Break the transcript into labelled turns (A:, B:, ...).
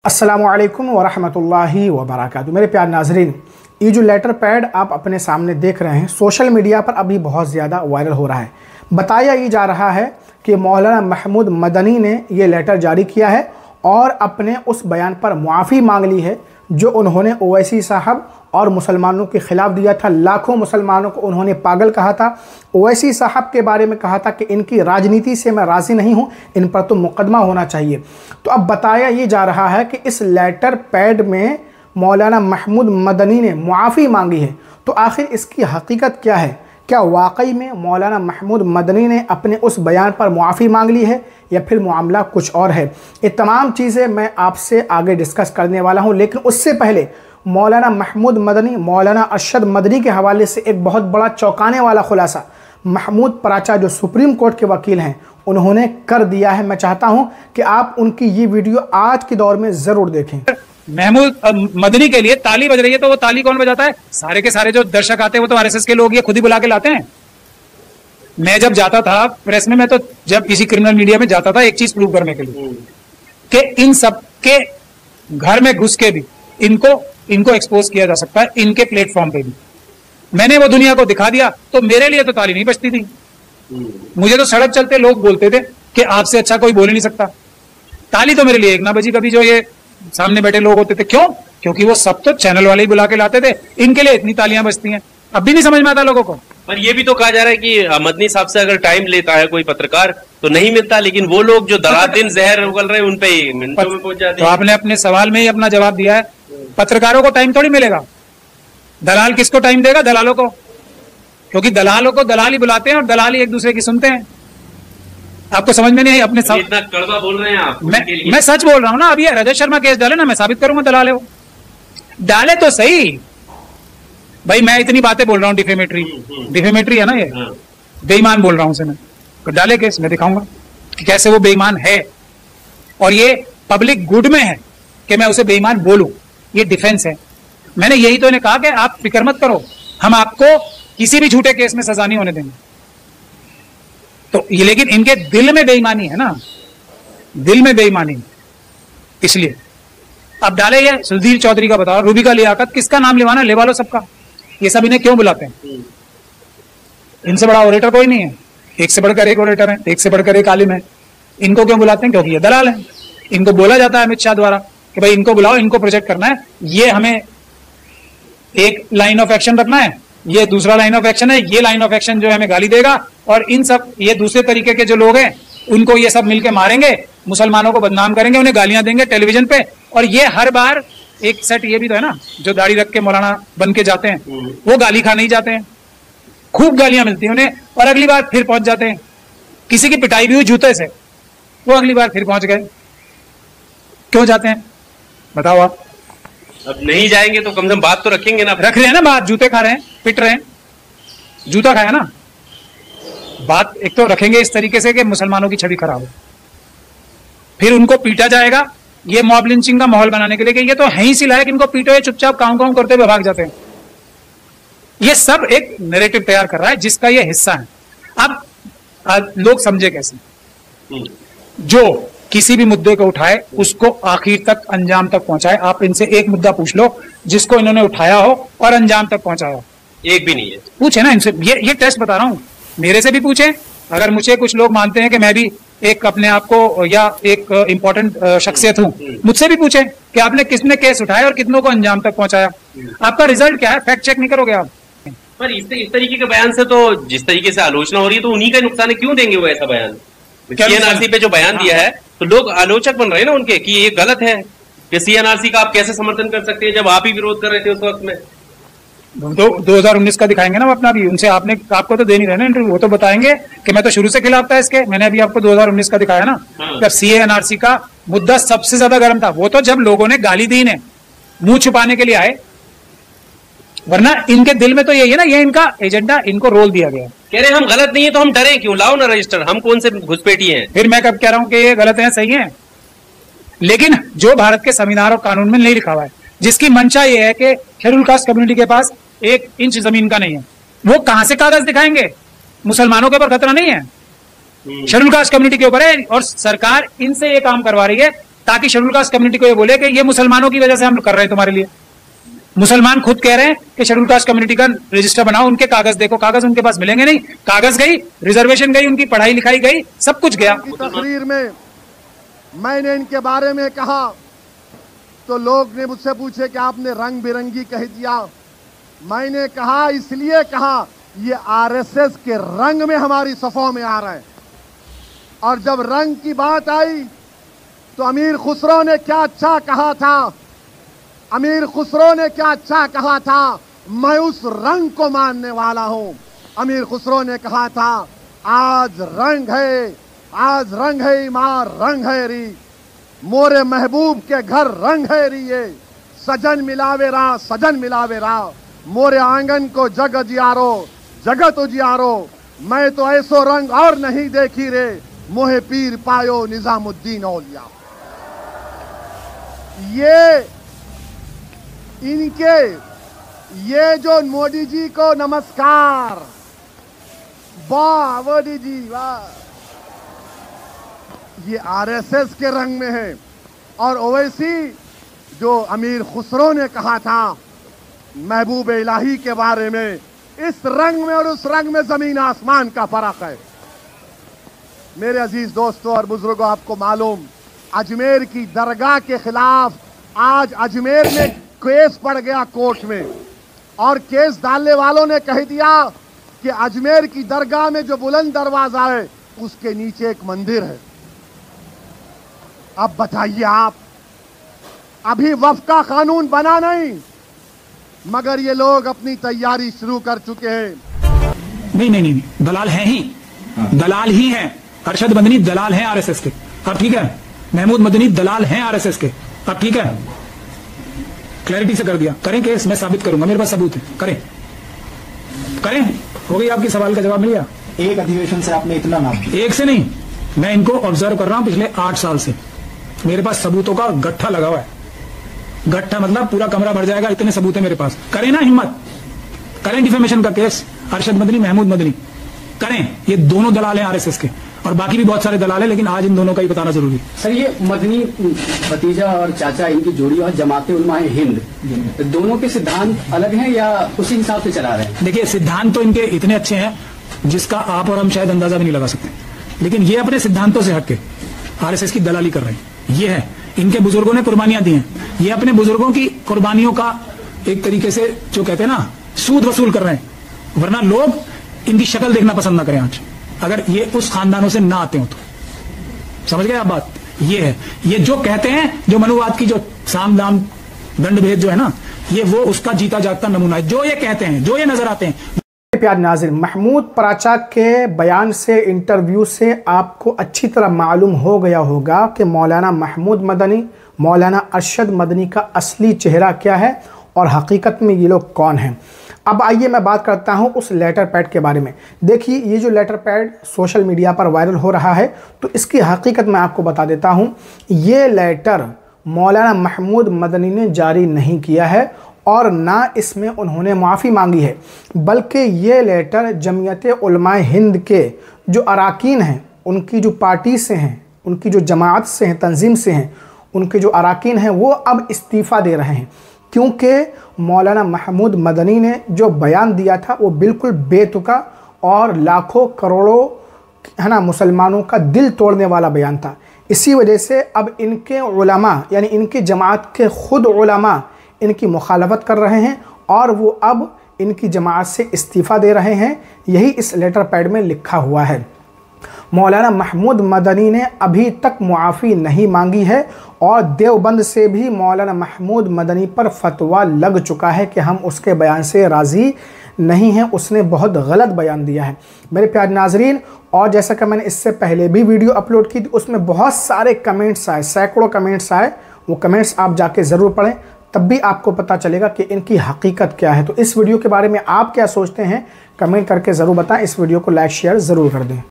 A: अस्सलामुअलैकुम वरहमतुल्लाहि वबरकातुहू। मेरे प्यार नाजरीन, ये जो लेटर पैड आप अपने सामने देख रहे हैं सोशल मीडिया पर अभी बहुत ज़्यादा वायरल हो रहा है। बताया ये जा रहा है कि मौलाना महमूद मदनी ने ये लेटर जारी किया है और अपने उस बयान पर मुआफ़ी मांग ली है जो उन्होंने ओवैसी साहब और मुसलमानों के ख़िलाफ़ दिया था। लाखों मुसलमानों को उन्होंने पागल कहा था। ओवैसी साहब के बारे में कहा था कि इनकी राजनीति से मैं राज़ी नहीं हूँ, इन पर तो मुकदमा होना चाहिए। तो अब बताया ये जा रहा है कि इस लेटर पैड में मौलाना महमूद मदनी ने मुआफ़ी मांगी है। तो आखिर इसकी हकीकत क्या है? क्या वाकई में मौलाना महमूद मदनी ने अपने उस बयान पर मुआफ़ी मांग ली है या फिर मामला कुछ और है? ये तमाम चीज़ें मैं आपसे आगे डिस्कस करने वाला हूँ, लेकिन उससे पहले मौलाना महमूद मदनी, मौलाना अरशद मदनी के हवाले से एक बहुत बड़ा चौंकाने वाला खुलासा महमूद पराचा जो सुप्रीम कोर्ट के वकील हैं उन्होंने कर दिया है। मैं चाहता हूं कि आप उनकी ये वीडियो आज के दौर में ज़रूर देखें।
B: महमूद मदनी के लिए ताली बज रही है, तो वो ताली कौन बजाता है? सारे के सारे जो दर्शक आते हैं वो तो आरएसएस के लोग ये खुद ही बुला के लाते हैं। मैं जब जाता था प्रेस में, मैं तो जब किसी क्रिमिनल मीडिया में जाता था एक चीज प्रूव करने के लिए कि इन सब के घर में घुस के भी इनको एक्सपोज किया जा सकता है, इनके प्लेटफॉर्म पे भी। मैंने वो दुनिया को दिखा दिया, तो मेरे लिए तो ताली नहीं बजती थी। मुझे तो सड़क चलते लोग बोलते थे कि आपसे अच्छा कोई बोल ही नहीं सकता। ताली तो मेरे लिए एक ना बजी कभी जो ये सामने बैठे लोग होते थे। क्यों? क्योंकि वो सब तो चैनल वाले ही बुला के लाते थे, इनके लिए इतनी तालियां बजती हैं। अब भी नहीं समझ में आता लोगों को।
C: पर ये भी तो कहा जा रहा है कि मदनी साहब से अगर टाइम लेता है कोई पत्रकार तो नहीं मिलता, लेकिन वो लोग जो रात दिन जहर उगल रहे हैं उन पे ही मिनटों में पहुंच जाते हैं।
B: तो आपने अपने सवाल में ही अपना जवाब दिया है। पत्रकारों को टाइम थोड़ी मिलेगा। दलाल किसको टाइम देगा? दलालों को, क्योंकि दलालों को दलाल ही बुलाते हैं और दलाल ही एक दूसरे की सुनते हैं। आपको समझ में नहीं आई? अपने
C: इतना कड़वा बोल रहे हैं आप।
B: मैं सच बोल रहा हूं ना। अब ये रजत शर्मा केस डाले ना, मैं साबित करूंगा दलाल है वो। डाले तो सही भाई, मैं इतनी बातें बोल रहा हूँ डिफेमेटरी है ना, ये बेईमान बोल रहा हूं उसे मैं। तो डाले केस, मैं दिखाऊंगा कि कैसे वो बेईमान है और ये पब्लिक गुड में है कि मैं उसे बेईमान बोलूं। ये डिफेंस है। मैंने यही तो इन्हें कहा कि आप फिक्र मत करो, हम आपको किसी भी झूठे केस में सजा नहीं होने देंगे। तो ये, लेकिन इनके दिल में बेईमानी है ना, दिल में बेईमानी, इसलिए अब डाले। ये सुधीर चौधरी का बताओ, रूबिका लियाकत, किसका नाम लेवाना? लेवा लो सबका। ये सब इन्हें क्यों बुलाते हैं? इनसे बड़ा ऑरेटर कोई नहीं है, एक से बढ़कर एक ऑरेटर है, एक से बढ़कर एक आलिम है। इनको क्यों बुलाते हैं? क्योंकि ये दलाल है। इनको बोला जाता है अमित शाह द्वारा कि भाई इनको बुलाओ, इनको प्रोजेक्ट करना है, ये हमें एक लाइन ऑफ एक्शन रखना है, ये दूसरा लाइन ऑफ एक्शन है, ये लाइन ऑफ एक्शन जो है हमें गाली देगा, और इन सब ये दूसरे तरीके के जो लोग हैं उनको ये सब मिलके मारेंगे, मुसलमानों को बदनाम करेंगे, उन्हें गालियां देंगे टेलीविजन पे। और ये हर बार एक सेट ये भी तो है ना, जो दाढ़ी रख के मौलाना बन के जाते हैं वो गाली खाने ही जाते हैं, खूब गालियां मिलती हैं उन्हें, और अगली बार फिर पहुंच जाते हैं। किसी की पिटाई भी हुई जूते से, वो अगली बार फिर पहुंच गए। क्यों जाते हैं बताओ आप?
C: अब नहीं जाएंगे तो कम से कम बात तो रखेंगे ना।
B: रख रहे हैं ना बात, जूते खा रहे हैं, पिट रहे हैं, जूता खाया ना। बात एक तो रखेंगे इस तरीके से कि मुसलमानों की छवि खराब हो, फिर उनको पीटा जाएगा ये मॉब लिंचिंग का माहौल बनाने के लिए कि ये तो है ही सी लायक, इनको पीटो, ये चुपचाप काम काम करते हुए भाग जाते हैं। ये सब एक नैरेटिव तैयार कर रहा है जिसका ये हिस्सा है। अब लोग समझे कैसे? जो किसी भी मुद्दे को उठाए उसको आखिर तक, अंजाम तक पहुंचाए। आप इनसे एक मुद्दा पूछ लो जिसको इन्होंने उठाया हो और अंजाम तक पहुंचाया हो।
C: एक भी नहीं है।
B: पूछे ना इनसे, ये टेस्ट बता रहा हूं, मेरे से भी पूछे। अगर मुझे कुछ लोग मानते हैं कि मैं भी एक अपने आप को या एक इंपॉर्टेंट शख्सियत हूं, मुझसे भी पूछे कि आपने किसने केस उठाया और कितनों को अंजाम तक पहुंचाया। आपका रिजल्ट क्या है? फैक्ट चेक नहीं करोगे आप।
C: पर इस तरीके के बयान से तो, जिस तरीके से आलोचना हो रही है, तो उन्हीं का नुकसान है। क्यों देंगे वो ऐसा बयान? सीएनआरसी पे जो बयान दिया है तो लोग आलोचक बन रहे हैं ना उनके कि ये गलत है, कि सीएनआरसी का आप कैसे समर्थन कर सकते हैं जब आप ही विरोध कर रहे थे उस वक्त में।
B: तो 2019 का दिखाएंगे ना अपना भी। उनसे आपको तो दे नहीं रहे ना इंटरव्यू, वो तो बताएंगे कि मैं तो शुरू से खिलाफ था इसके। मैंने अभी आपको 2019 का दिखाया ना, जब सीएनआरसी का मुद्दा सबसे ज्यादा गर्म था। वो तो जब लोगों ने गाली दी ने मुंह छुपाने के लिए आए, वरना इनके दिल में तो यही है ना, ये इनका एजेंडा, इनको रोल दिया गया।
C: कह रहे हम गलत नहीं है तो हम डरे क्यों? लाओ ना रजिस्टर, हम कौन से घुसपैठी हैं?
B: फिर मैं कब कह रहा हूं कि ये गलत है, सही है? लेकिन जो भारत के संविधान और कानून में नहीं लिखा हुआ है, जिसकी मंशा ये है कि शेड्यूल कास्ट कम्युनिटी के पास 1 इंच जमीन का नहीं है, वो कहां से कागज दिखाएंगे? मुसलमानों के ऊपर खतरा नहीं है, शेड्यूल कास्ट कम्युनिटी के ऊपर है। और सरकार इनसे ये काम करवा रही है ताकि शेड्यूल कास्ट कम्युनिटी को ये बोले कि ये मुसलमानों की वजह से हम कर रहे हैं तुम्हारे लिए। मुसलमान खुद कह रहे हैं कि शेड्यूल कास्ट कम्युनिटी का रजिस्टर बनाओ, उनके कागज देखो, कागज उनके पास मिलेंगे नहीं, कागज गई, रिजर्वेशन गई, उनकी पढ़ाई लिखाई गई, सब कुछ गया।
D: तकरीर में मैंने इनके बारे में कहा तो लोग ने मुझसे पूछे कि आपने रंग बिरंगी कह दिया। मैंने कहा इसलिए कहा ये आरएसएस के रंग में हमारी सफ़ों में आ रहे हैं। और जब रंग की बात आई तो अमीर खुसरो ने क्या अच्छा कहा था, अमीर खुसरो ने क्या अच्छा कहा था, मैं उस रंग को मानने वाला हूं। अमीर खुसरो ने कहा था आज रंग है, आज रंग है मां, रंग है री, मोरे महबूब के घर रंग है री, ये सजन मिलावे रा, सजन मिलावे रा, मोरे आंगन को जग उजियारो, जगत उजियारो, मैं तो ऐसो रंग और नहीं देखी रे, मोहे पीर पायो निजामुद्दीन औलिया। ये इनके ये जो मोदी जी को नमस्कार, वाह मोदी जी वाह, ये आरएसएस के रंग में है। और ओवैसी जो अमीर खुसरो ने कहा था महबूब इलाही के बारे में, इस रंग में और उस रंग में जमीन आसमान का फर्क है। मेरे अजीज दोस्तों और बुजुर्गों, आपको मालूम अजमेर की दरगाह के खिलाफ आज अजमेर में केस पड़ गया कोर्ट में, और केस डालने वालों ने कह दिया कि अजमेर की दरगाह में जो बुलंद दरवाजा है उसके नीचे एक मंदिर है। अब बताइए आप, अभी वक्फ का कानून बना नहीं मगर ये लोग अपनी तैयारी शुरू कर चुके हैं।
B: नहीं, दलाल हैं ही, दलाल ही हैं। अरशद मदनी दलाल हैं आरएसएस के, अब ठीक है। महमूद मदनी दलाल हैं आरएसएस के, अब ठीक है। क्लैरिटी से कर दिया, करें केस, मैं साबित करूंगा, मेरे पास सबूत है, करें। हो गई आपकी सवाल का जवाब मिल गया।
A: एक अधिवेशन से आपने इतना नाम,
B: एक से नहीं, मैं इनको ऑब्जर्व कर रहा हूं पिछले 8 साल से, मेरे पास सबूतों का गट्ठा लगा हुआ है। गट्ठा मतलब पूरा कमरा भर जाएगा, इतने सबूत है मेरे पास। करें ना हिम्मत, करें डिफेमेशन का केस, अरशद मदनी महमूद मदनी करें। ये दोनों दलाल हैं आरएसएस के, और बाकी भी बहुत सारे दलाल हैं, लेकिन आज इन दोनों का ही बताना जरूरी है।
E: सर, ये मदनी भतीजा और चाचा, इनकी जोड़ी और जमाते उलमा हिंद, दोनों के सिद्धांत अलग हैं या उसी हिसाब से चला रहे हैं?
B: देखिए, सिद्धांत तो इनके इतने अच्छे हैं जिसका आप और हम शायद अंदाजा भी नहीं लगा सकते, लेकिन ये अपने सिद्धांतों से हटके आरएसएस की दलाली कर रहे हैं। ये है, इनके बुजुर्गों ने कुर्बानियां दी हैं, ये अपने बुजुर्गों की कुर्बानियों का एक तरीके से जो कहते हैं ना सूद वसूल कर रहे हैं, वरना लोग इनकी शक्ल देखना पसंद ना करें आज, अगर ये उस खानदानों से ना आते हो तो। समझ गए आप बात? ये है, ये जो कहते हैं, जो मनुवाद की जो साम दाम दंड भेद जो है ना, ये वो उसका जीता जागता नमूना है। जो ये कहते हैं, जो ये नजर आते हैं।
A: प्यार नाज़रीन, महमूद पराचा के बयान से, इंटरव्यू से आपको अच्छी तरह मालूम हो गया होगा कि मौलाना महमूद मदनी, मौलाना अरशद मदनी का असली चेहरा क्या है और हकीकत में ये लोग कौन हैं। अब आइए मैं बात करता हूं उस लेटर पैड के बारे में। देखिए, ये जो लेटर पैड सोशल मीडिया पर वायरल हो रहा है, तो इसकी हकीकत मैं आपको बता देता हूं। ये लेटर मौलाना महमूद मदनी ने जारी नहीं किया है और ना इसमें उन्होंने माफ़ी मांगी है, बल्कि ये लेटर जमीयत उलमाए हिंद के जो अराकीन हैं, उनकी जो पार्टी से हैं, उनकी जो जमात से हैं, तंजीम से हैं, उनके जो अराकीन हैं वो अब इस्तीफ़ा दे रहे हैं, क्योंकि मौलाना महमूद मदनी ने जो बयान दिया था वो बिल्कुल बेतुका और लाखों करोड़ों है ना मुसलमानों का दिल तोड़ने वाला बयान था। इसी वजह से अब इनके उलमा, यानी इनकी जमात के खुद उलमा इनकी मुखालफत कर रहे हैं और वो अब इनकी जमात से इस्तीफ़ा दे रहे हैं। यही इस लेटर पैड में लिखा हुआ है। मौलाना महमूद मदनी ने अभी तक मुआफ़ी नहीं मांगी है और देवबंद से भी मौलाना महमूद मदनी पर फतवा लग चुका है कि हम उसके बयान से राज़ी नहीं हैं, उसने बहुत गलत बयान दिया है। मेरे प्यारे नाजरीन, और जैसा कि मैंने इससे पहले भी वीडियो अपलोड की थी, उसमें बहुत सारे कमेंट्स आए, सैकड़ों कमेंट्स आए। वो कमेंट्स आप जाके ज़रूर पढ़ें, तब भी आपको पता चलेगा कि इनकी हकीकत क्या है। तो इस वीडियो के बारे में आप क्या सोचते हैं, कमेंट करके ज़रूर बताएं। इस वीडियो को लाइक शेयर ज़रूर कर दें।